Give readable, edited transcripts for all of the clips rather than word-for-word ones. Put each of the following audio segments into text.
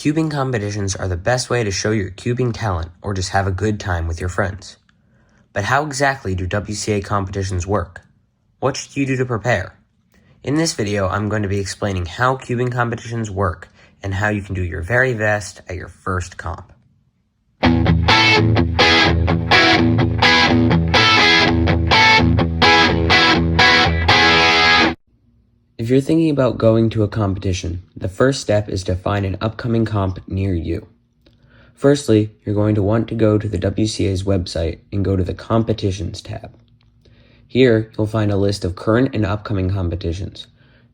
Cubing competitions are the best way to show your cubing talent or just have a good time with your friends. But how exactly do WCA competitions work? What should you do to prepare? In this video, I'm going to be explaining how cubing competitions work and how you can do your very best at your first comp. If you're thinking about going to a competition, the first step is to find an upcoming comp near you. Firstly, you're going to want to go to the WCA's website and go to the Competitions tab. Here, you'll find a list of current and upcoming competitions.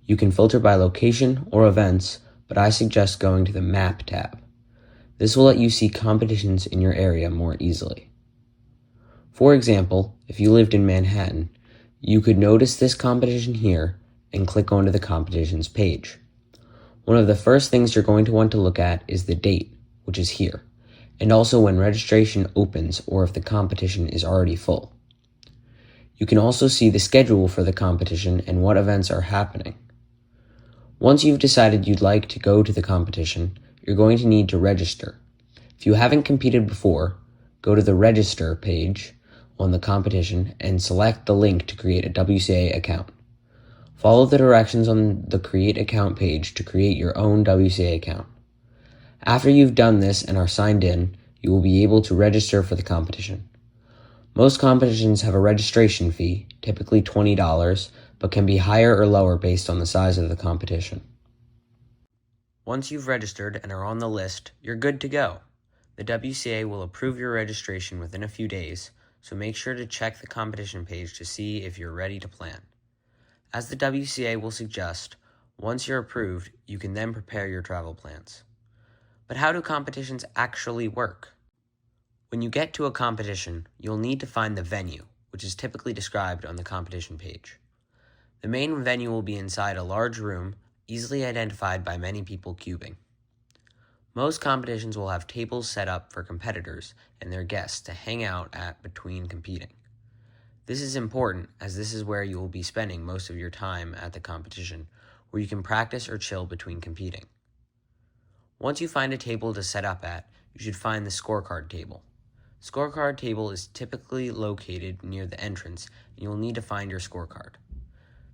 You can filter by location or events, but I suggest going to the Map tab. This will let you see competitions in your area more easily. For example, if you lived in Manhattan, you could notice this competition here and click onto the competitions page. One of the first things you're going to want to look at is the date, which is here, and also when registration opens or if the competition is already full. You can also see the schedule for the competition and what events are happening. Once you've decided you'd like to go to the competition, you're going to need to register. If you haven't competed before, go to the Register page on the competition and select the link to create a WCA account. Follow the directions on the Create Account page to create your own WCA account. After you've done this and are signed in, you will be able to register for the competition. Most competitions have a registration fee, typically $20, but can be higher or lower based on the size of the competition. Once you've registered and are on the list, you're good to go. The WCA will approve your registration within a few days, so make sure to check the competition page to see if you're ready to plan. As the WCA will suggest, once you're approved, you can then prepare your travel plans. But how do competitions actually work? When you get to a competition, you'll need to find the venue, which is typically described on the competition page. The main venue will be inside a large room, easily identified by many people cubing. Most competitions will have tables set up for competitors and their guests to hang out at between competing. This is important as this is where you will be spending most of your time at the competition, where you can practice or chill between competing. Once you find a table to set up at, you should find the scorecard table. Scorecard table is typically located near the entrance, and you'll need to find your scorecard.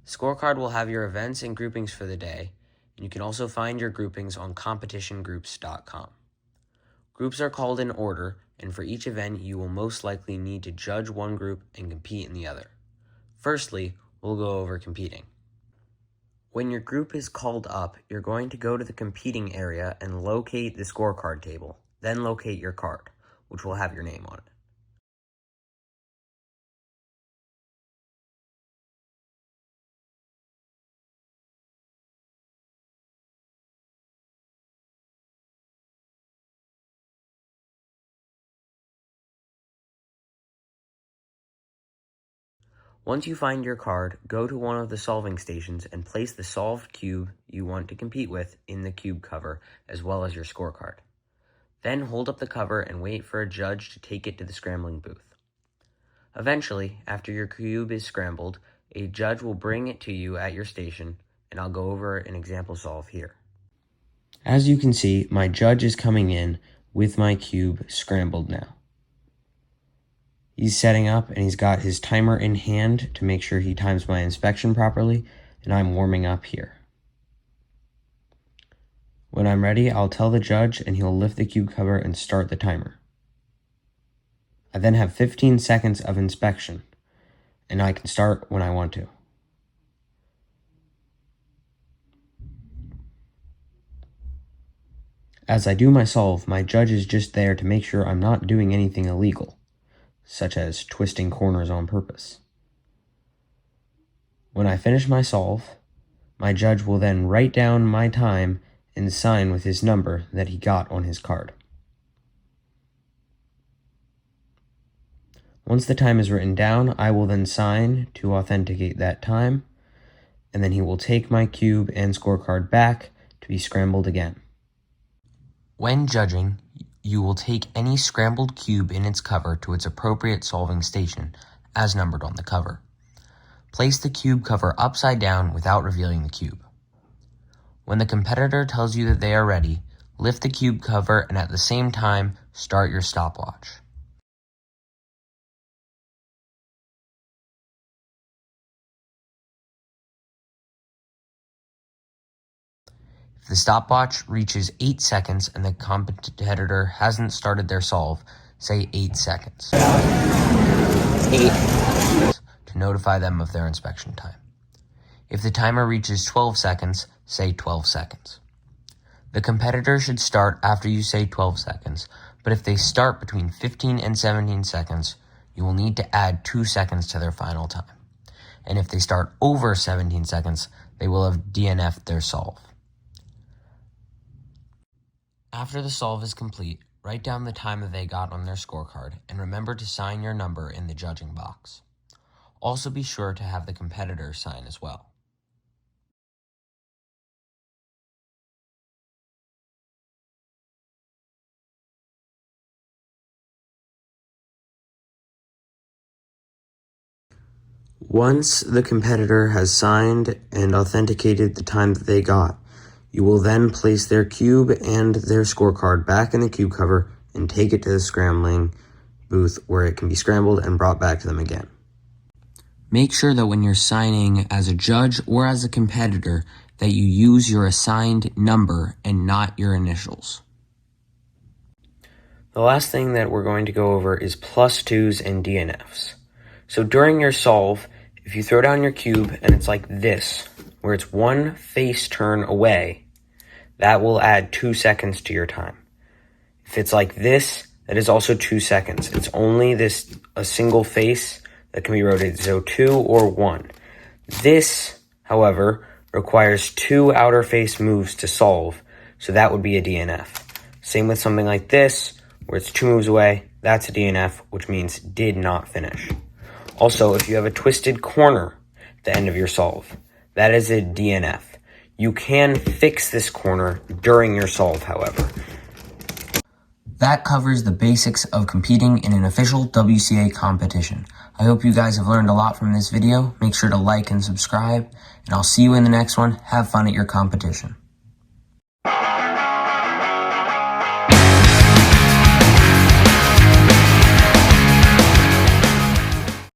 The scorecard will have your events and groupings for the day, and you can also find your groupings on competitiongroups.com. Groups are called in order, and for each event, you will most likely need to judge one group and compete in the other. Firstly, we'll go over competing. When your group is called up, you're going to go to the competing area and locate the scorecard table, then locate your card, which will have your name on it. Once you find your card, go to one of the solving stations and place the solved cube you want to compete with in the cube cover, as well as your scorecard. Then hold up the cover and wait for a judge to take it to the scrambling booth. Eventually, after your cube is scrambled, a judge will bring it to you at your station, and I'll go over an example solve here. As you can see, my judge is coming in with my cube scrambled now. He's setting up and he's got his timer in hand to make sure he times my inspection properly, and I'm warming up here. When I'm ready, I'll tell the judge and he'll lift the cube cover and start the timer. I then have 15 seconds of inspection, and I can start when I want to. As I do my solve, my judge is just there to make sure I'm not doing anything illegal, such as twisting corners on purpose. When I finish my solve, my judge will then write down my time and sign with his number that he got on his card. Once the time is written down, I will then sign to authenticate that time, and then he will take my cube and scorecard back to be scrambled again. When judging, you will take any scrambled cube in its cover to its appropriate solving station, as numbered on the cover. Place the cube cover upside down without revealing the cube. When the competitor tells you that they are ready, Lift the cube cover and at the same time, start your stopwatch. If the stopwatch reaches 8 seconds and the competitor hasn't started their solve, say 8 seconds. 8 to notify them of their inspection time. If the timer reaches 12 seconds, say 12 seconds. The competitor should start after you say 12 seconds, but if they start between 15 and 17 seconds, you will need to add 2 seconds to their final time. And if they start over 17 seconds, they will have DNF'd their solve. After the solve is complete, write down the time that they got on their scorecard and remember to sign your number in the judging box. Also be sure to have the competitor sign as well. Once the competitor has signed and authenticated the time that they got, you will then place their cube and their scorecard back in the cube cover and take it to the scrambling booth where it can be scrambled and brought back to them again. Make sure that when you're signing as a judge or as a competitor that you use your assigned number and not your initials. The last thing that we're going to go over is +2s and DNFs. So during your solve, if you throw down your cube and it's like this, where it's one face turn away, that will add 2 seconds to your time. If it's like this, that is also 2 seconds. It's only a single face that can be rotated, so 2 or 1. This, however, requires 2 outer face moves to solve, so that would be a DNF. Same with something like this, where it's 2 moves away, that's a DNF, which means did not finish. Also, if you have a twisted corner at the end of your solve, that is a DNF. You can fix this corner during your solve, however. That covers the basics of competing in an official WCA competition. I hope you guys have learned a lot from this video. Make sure to like and subscribe, and I'll see you in the next one. Have fun at your competition.